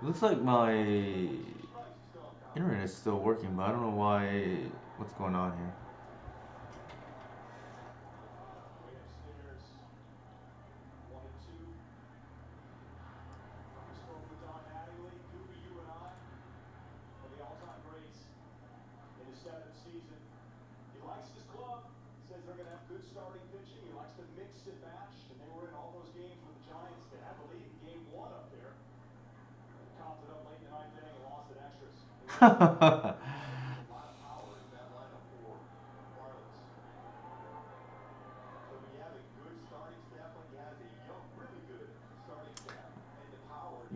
Looks like my internet is still working, but I don't know why. What's going on here?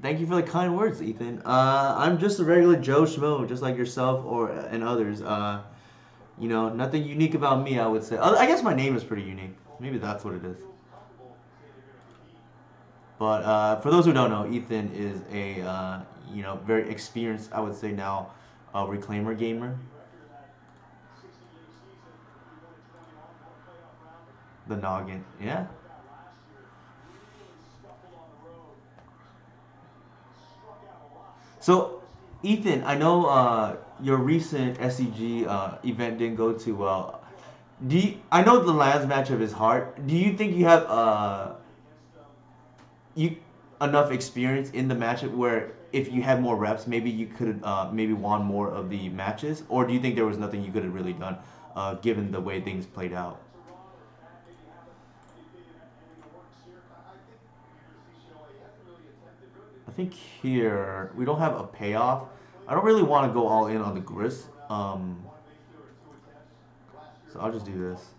Thank you for the kind words, Ethan. I'm just a regular Joe Schmo, just like yourself or and others. Nothing unique about me, I would say. I guess my name is pretty unique. Maybe that's what it is. But for those who don't know, Ethan is a very experienced, I would say now, reclaimer gamer. The noggin, yeah. So, Ethan, I know your recent SCG event didn't go too well. I know the Lance matchup is hard. Do you think you have you enough experience in the matchup where if you had more reps, maybe you could maybe won more of the matches, or do you think there was nothing you could have really done, given the way things played out? I think here we don't have a payoff. I don't really want to go all in on the grist. So I'll just do this.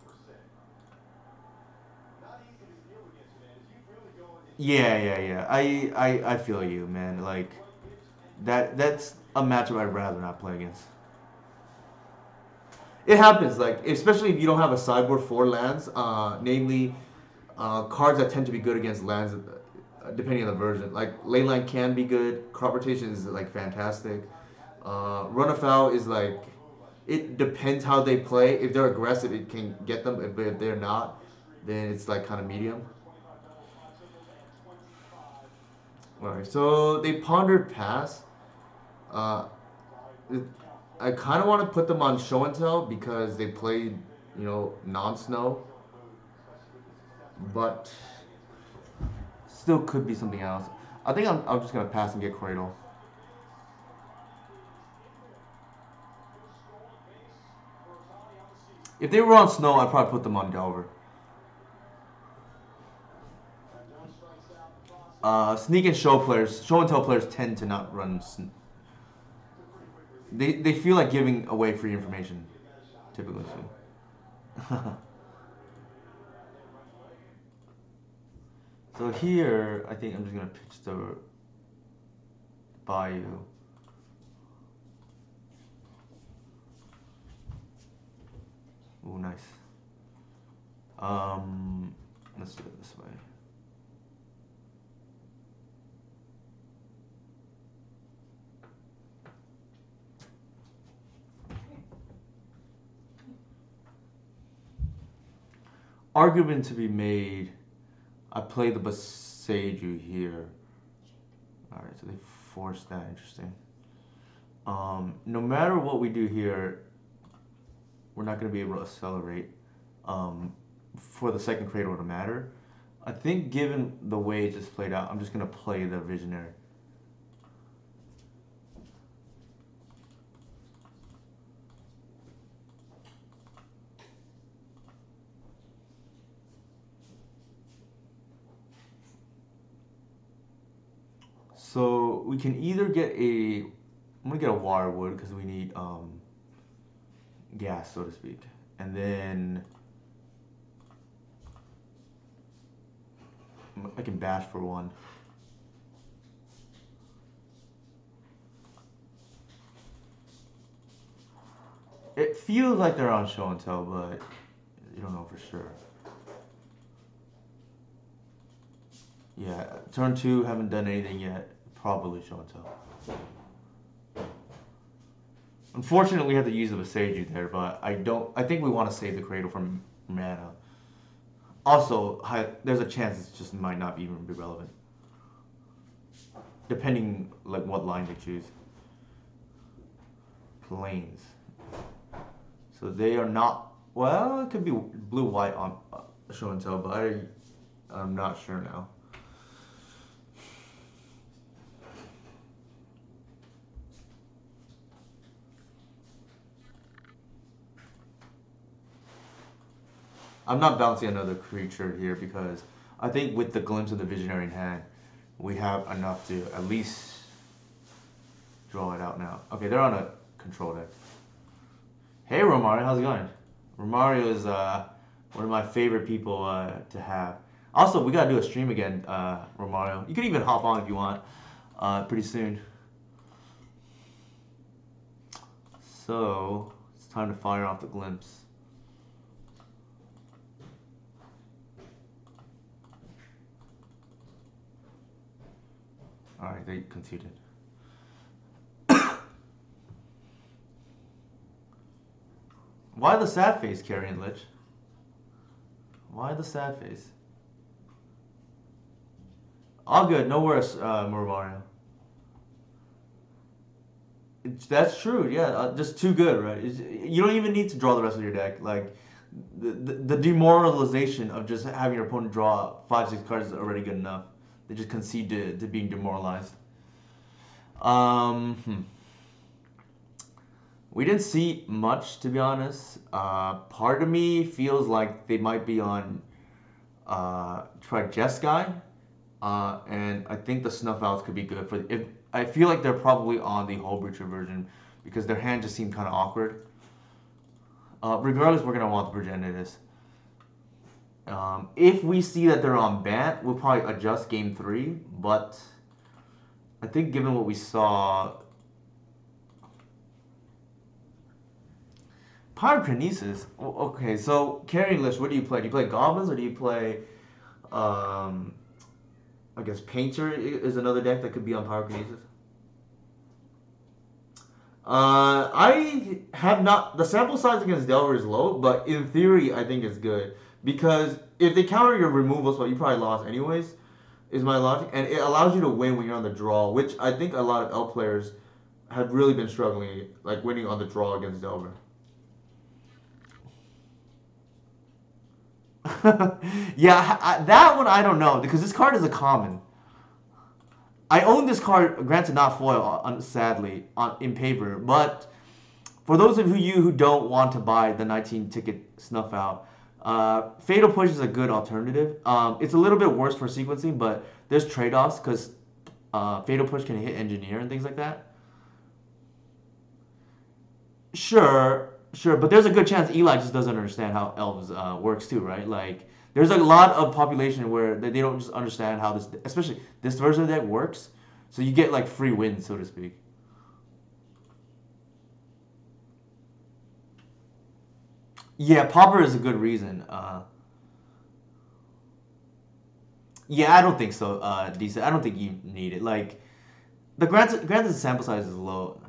Yeah, yeah, yeah. I feel you, man. Like that's a matchup I'd rather not play against. It happens, like especially if you don't have a sideboard for lands, namely cards that tend to be good against lands, depending on the version. Like Leyline can be good. Crop rotation is like fantastic. Run afoul is like it depends how they play. If they're aggressive, it can get them. If they're not, then it's like kind of medium. All right, so they pondered pass. Uh, I kind of want to put them on show and tell because they played, non-snow, but still could be something else. I think I'm just gonna pass and get Cradle. If they were on snow, I'd probably put them on Delver. Sneak and show and tell players tend to not run. They feel like giving away free information, typically. So here, I think I'm just gonna pitch the Bayou. Ooh, nice. Um, let's do it this way. Argument to be made. I play the Boseiju here. All right, so they forced that. Interesting. No matter what we do here, we're not going to be able to accelerate for the second cradle to matter. I think given the way it just played out, I'm just going to play the Visionary. So we can either get I'm gonna get a water wood because we need gas, so to speak, and then I can bash for one. It feels like they're on show and tell, but you don't know for sure. Yeah, turn two, haven't done anything yet. Probably show and tell. Unfortunately, we have to use the Boseiju there, but I don't. I think we want to save the Cradle from mana. Also, there's a chance it just might not even be relevant. depending like what line they choose. Planes. So they are not. Well, it could be blue white on show and tell, but I'm not sure now. I'm not bouncing another creature here because I think with the glimpse of the visionary in hand, we have enough to at least draw it out now. Okay, they're on a control deck. Hey Romario, how's it going? Romario is one of my favorite people to have. Also, we gotta do a stream again, Romario. You can even hop on if you want pretty soon. So, it's time to fire off the glimpse. Alright, they conceded. Why the sad face, Carrion Lich? Why the sad face? All good, no worries, Mario. That's true, yeah. Just too good, right? You don't even need to draw the rest of your deck. Like, the demoralization of just having your opponent draw 5, 6 cards is already good enough. They just concede to being demoralized. We didn't see much, to be honest. Part of me feels like they might be on try Jeskai, and I think the Snuff Owls could be good for. If I feel like they're probably on the Hull Breacher version because their hand just seemed kind of awkward. Regardless, we're gonna want the Progenitus. If we see that they're on Bant, we'll probably adjust game 3. But I think given what we saw. Pyrokinesis. Okay, so Carrying List, what do you play? Do you play Goblins or do you play, I guess Painter is another deck that could be on Pyrokinesis? I have not. The sample size against Delver is low, but in theory, I think it's good. Because if they counter your removal spell, you probably lost anyways, is my logic. And it allows you to win when you're on the draw, which I think a lot of L players have really been struggling, like winning on the draw against Delver. Yeah, that one I don't know because this card is a common. I own this card, granted not foil, sadly, in paper, but for those of you who don't want to buy the 19 ticket Snuff Out, Fatal Push is a good alternative. It's a little bit worse for sequencing, but there's trade-offs because Fatal Push can hit Engineer and things like that. Sure, but there's a good chance Eli just doesn't understand how elves works too, right? Like, there's a lot of population where they don't just understand how this, especially this version of the deck works. So you get like free wins, so to speak. Yeah, Pauper is a good reason. Yeah, I don't think so. Decent. I don't think you need it. Like, granted, the sample size is low.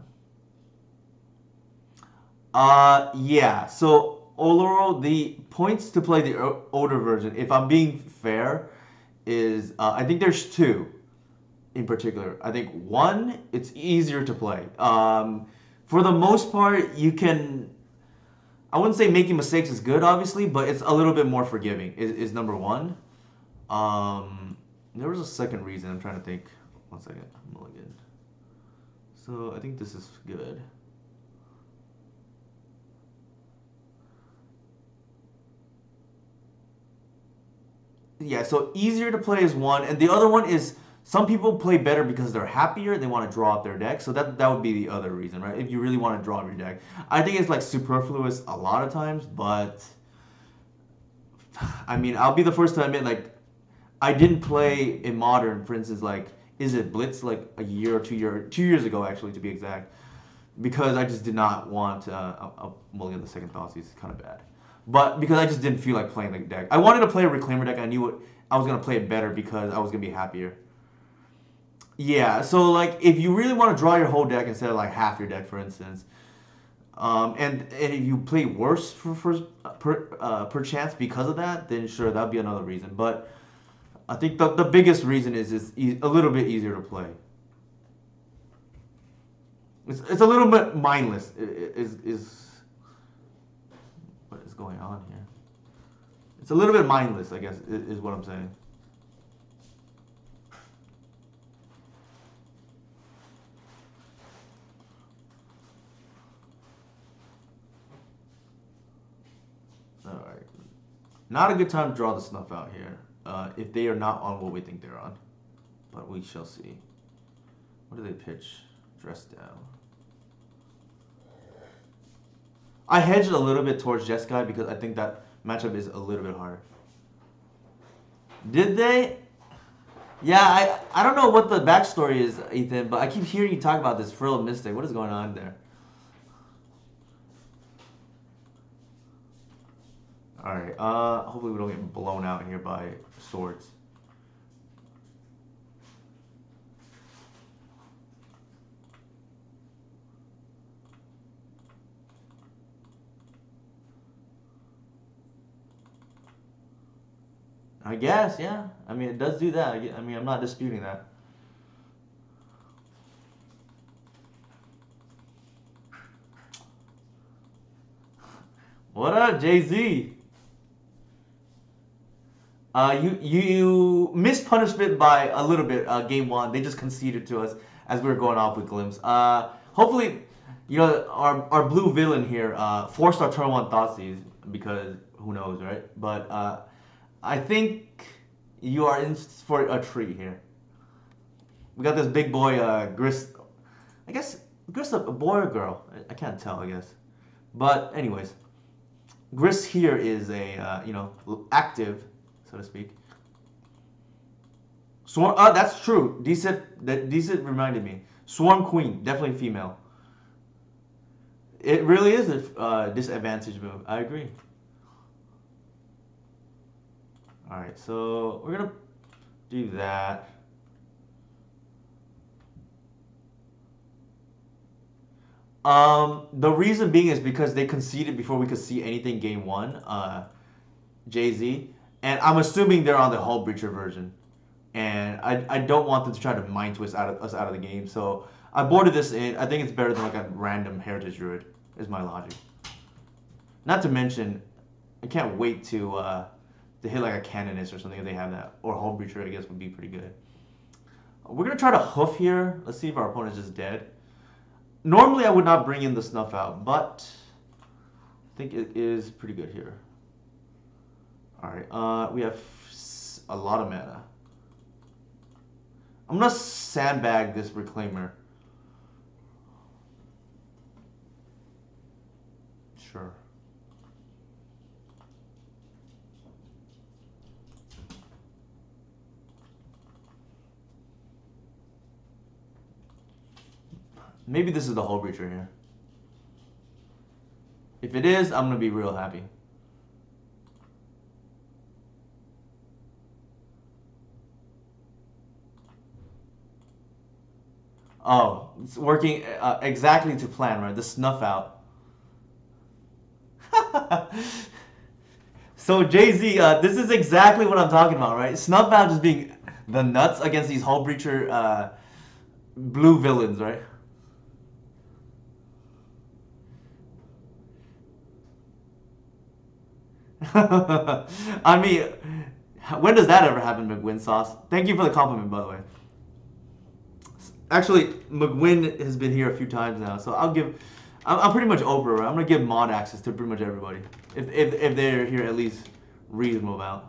Yeah. So Oloro, the points to play the older version, if I'm being fair, is I think there's two in particular. I think one, it's easier to play. For the most part, you can. I wouldn't say making mistakes is good, obviously, but it's a little bit more forgiving. Is number one. There was a second reason. I'm trying to think. 1 second. Mulligan. So I think this is good. Yeah, so easier to play is one, and the other one is some people play better because they're happier and they want to draw up their deck. So that would be the other reason, right? If you really want to draw up your deck, I think it's like superfluous a lot of times, but I mean, I'll be the first to admit, like, I didn't play in Modern, for instance, like, is it Blitz like a year or 2 years ago, actually, to be exact, because I just did not want a Mulligan the Second Thoughts. He's kind of bad. But because I just didn't feel like playing the deck. I wanted to play a Reclaimer deck. I knew I was going to play it better because I was going to be happier. Yeah, so like if you really want to draw your whole deck instead of like half your deck, for instance, and if you play worse per chance because of that, then sure, that'd be another reason. But I think the biggest reason is it's a little bit easier to play. It's a little bit mindless. Is what is going on here? It's a little bit mindless, I guess, is what I'm saying. All right. Not a good time to draw the snuff out here. If they are not on what we think they're on, but we shall see. What do they pitch? Dress down. I hedged a little bit towards Jeskai because I think that matchup is a little bit harder. Did they? Yeah, I don't know what the backstory is, Ethan, but I keep hearing you talk about this Frill Mystic. What is going on there? Alright, hopefully we don't get blown out here by swords. I guess, yeah. I mean, it does do that. I mean, I'm not disputing that. What up, Jay-Z? You missed punishment by a little bit. Game one, they just conceded to us as we were going off with Glimpse. Hopefully, our blue villain here forced our turn one Thoughtseize because who knows, right? But I think you are in for a treat here. We got this big boy Grist. I guess Grist a boy or girl? I can't tell. I guess. But anyways, Grist here is a active, so to speak. Swarm. That's true. Decent reminded me. Swarm Queen, definitely female. It really is a disadvantage move. I agree. All right, so we're gonna do that. The reason being is because they conceded before we could see anything game one. Jay-Z, and I'm assuming they're on the Hull Breacher version, and I don't want them to try to mind twist us out of the game. So I boarded this in. I think it's better than like a random Heritage Druid. Is my logic. Not to mention, I can't wait to hit like a Canonist or something if they have that, or Hull Breacher. I guess would be pretty good. We're gonna try to hoof here. Let's see if our opponent's just dead. Normally I would not bring in the snuff out, but I think it is pretty good here. Alright, we have a lot of mana. I'm gonna sandbag this Reclaimer. Sure. Maybe this is the Hull Breacher here. If it is, I'm gonna be real happy. Oh, it's working exactly to plan, right? The snuff out. So Jay-Z, this is exactly what I'm talking about, right? Snuff out just being the nuts against these Hull Breacher blue villains, right? I mean, when does that ever happen, McWin Sauce? Thank you for the compliment, by the way. Actually, McWin has been here a few times now, so I'm pretty much over. Right? I'm gonna give mod access to pretty much everybody if they're here at least reasonable amount.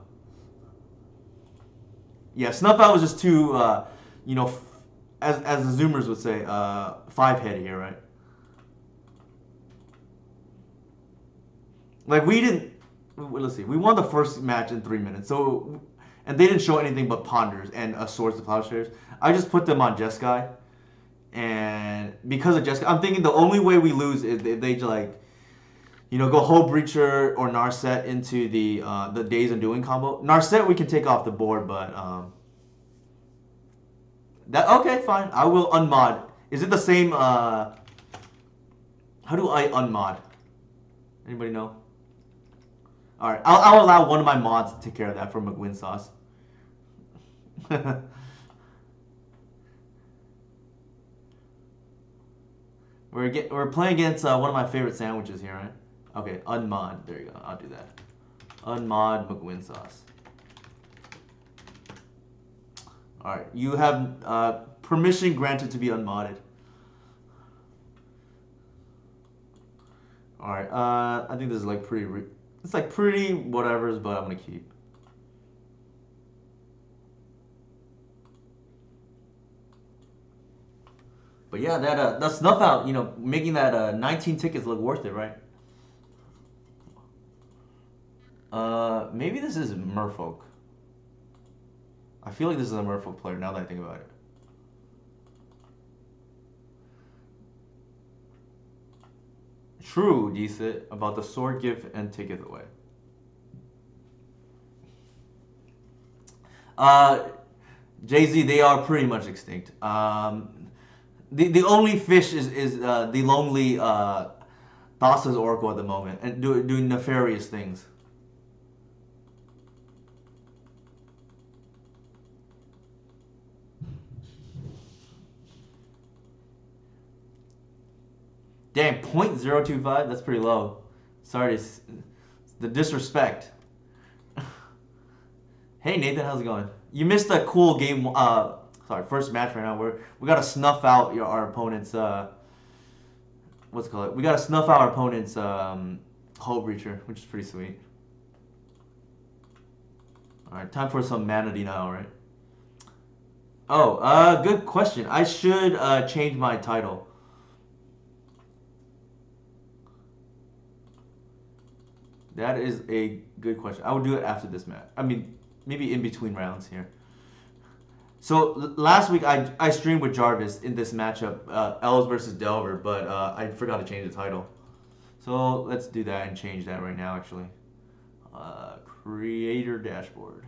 Yeah, Snuff Out was just too, as the Zoomers would say, 5-head here, right? Like we didn't. Let's see. We won the first match in 3 minutes, so and they didn't show anything but Ponders and Swords to Plowshares. I just put them on Jeskai, and because of Jeskai, I'm thinking the only way we lose is if they like, go Hull Breacher or Narset into the Days Undoing combo. Narset we can take off the board, but that okay, fine. I will unmod. Is it the same? How do I unmod? Anybody know? All right, I'll allow one of my mods to take care of that for McWin Sauce. We're playing against one of my favorite sandwiches here, right? Okay, unmod. There you go. I'll do that. Unmod McWin sauce. All right, you have permission granted to be unmodded. All right, I think this is like pretty. It's like pretty whatever's, but I'm gonna keep. But yeah, that snuff out, making that 19 tickets look worth it, right? Maybe this is Merfolk. I feel like this is a Merfolk player now that I think about it. True, decent about the sword gift and taketh away. Uh, Jay Z, they are pretty much extinct. The only fish is the lonely Thassa's Oracle at the moment and doing nefarious things. Damn, 0.025? That's pretty low. Sorry, the disrespect. Hey Nathan, how's it going? You missed a cool game. Sorry, first match right now. We gotta snuff out our opponent's. What's it called? We gotta snuff out our opponent's hull breacher, which is pretty sweet. All right, time for some manatee now, right? Oh, good question. I should change my title. That is a good question. I will do it after this match. I mean, maybe in between rounds here. So last week I streamed with Jarvis in this matchup, Els versus Delver, but I forgot to change the title. So let's do that and change that right now, actually. Creator dashboard.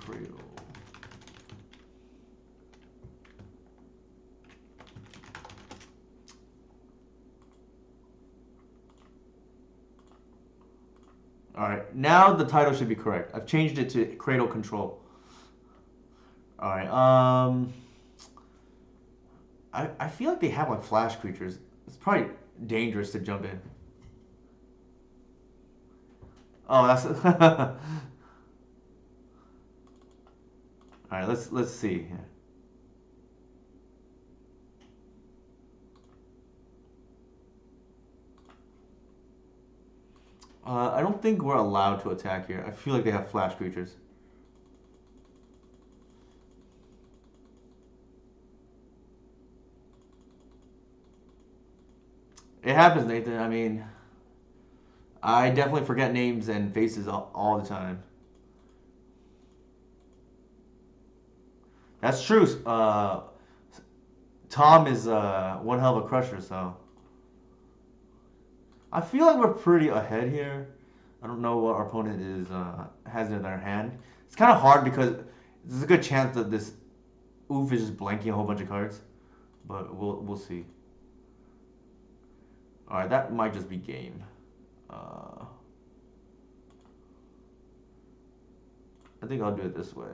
Cradle. All right, now the title should be correct. I've changed it to Cradle Control. All right. I feel like they have like flash creatures. It's probably dangerous to jump in. Oh, that's. All right. Let's see. I don't think we're allowed to attack here. I feel like they have flash creatures. It happens, Nathan. I mean, I definitely forget names and faces all the time. That's true. Tom is one hell of a crusher, so I feel like we're pretty ahead here. I don't know what our opponent is has in their hand. It's kind of hard because there's a good chance that this oof is just blanking a whole bunch of cards, but we'll see. All right, that might just be game. Uh, I think I'll do it this way.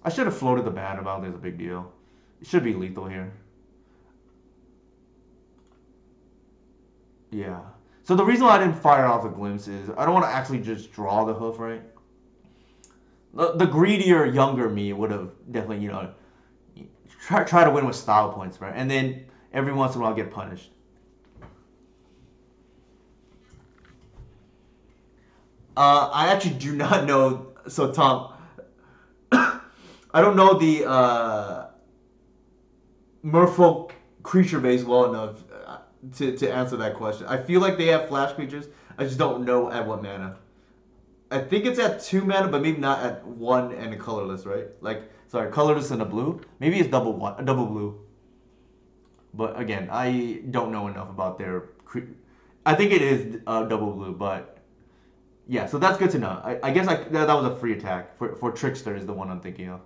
I should have floated the ban about this. A big deal. It should be lethal here. Yeah. So the reason why I didn't fire off a glimpse is I don't want to actually just draw the hoof, right? The greedier, younger me would have definitely, try to win with style points, right? And then every once in a while get punished. I actually do not know. So Tom, I don't know the Merfolk creature base well enough to answer that question. I feel like they have flash creatures. I just don't know at what mana. I think it's at 2 mana, but maybe not at 1 and a colorless, right? Like, sorry, colorless and a blue. Maybe it's double blue. But again, I don't know enough about their. I think it is double blue, but yeah. So that's good to know. I guess that was a free attack for Trickster is the one I'm thinking of.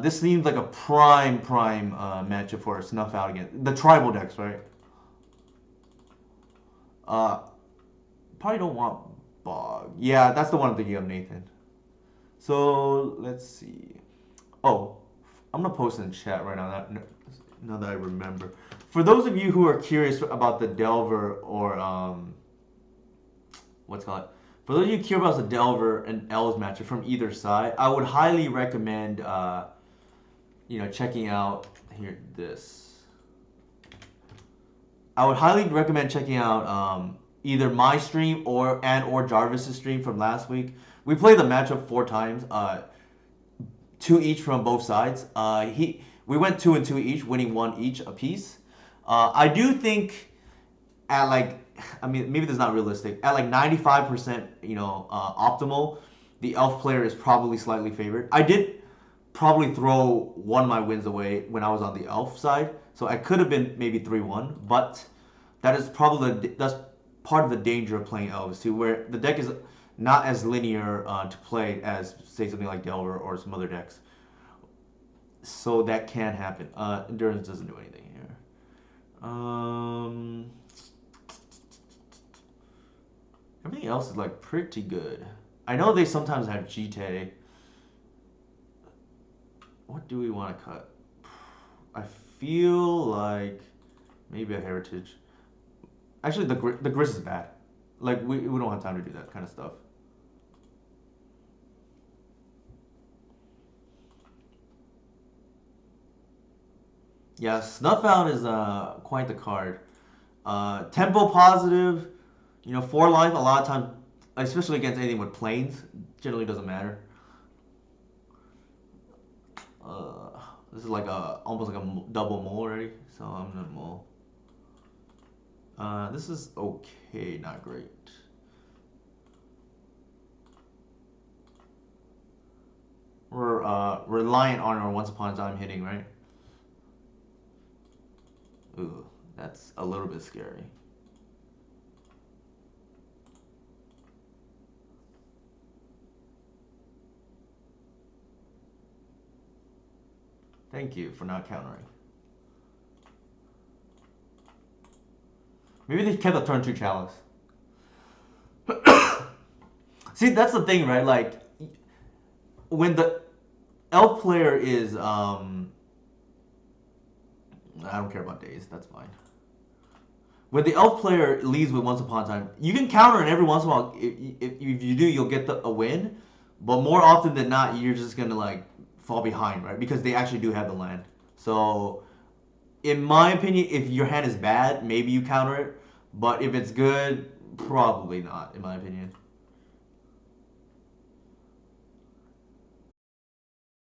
This seems like a prime matchup for a snuff out again. The tribal decks, right? Uh, Probably don't want Bog. Yeah, that's the one I'm thinking of, Nathan. So let's see. Oh, I'm gonna post in chat right now. Now that I remember. For those of you who are curious about the Delver or what's it called? For those of you curious about the Delver and L's matchup from either side, I would highly recommend checking out here this. I would highly recommend checking out either my stream or Jarvis's stream from last week. We played the matchup 4 times, 2 each from both sides. We went 2-2 each, winning 1 each apiece. I do think at maybe this is not realistic. At like 95%, optimal, the elf player is probably slightly favored. I did probably throw one of my wins away when I was on the elf side, so I could have been maybe 3-1, but that's part of the danger of playing elves too, where the deck is not as linear to play as say something like Delver or some other decks. So that can happen. Endurance doesn't do anything here. Everything else is like pretty good. I know they sometimes have GT. What do we want to cut? I feel like maybe a heritage. Actually, the Gris is bad. Like we don't have time to do that kind of stuff. Yeah, Snuff Out is quite the card. Tempo positive, 4 life. A lot of times, especially against anything with planes, generally doesn't matter. This is like almost like a double mole already, so I'm gonna mole. This is okay, not great. We're reliant on our Once Upon a Time hitting, right? Ooh, that's a little bit scary. Thank you for not countering. Maybe they kept a turn 2 chalice. See, that's the thing, right? Like, when the elf player is, I don't care about days, that's fine. When the elf player leads with Once Upon a Time, you can counter it every once in a while. If you do, you'll get a win. But more often than not, you're just going to, like, fall behind, right? Because they actually do have the land. So, in my opinion, if your hand is bad, maybe you counter it. But if it's good, probably not, in my opinion.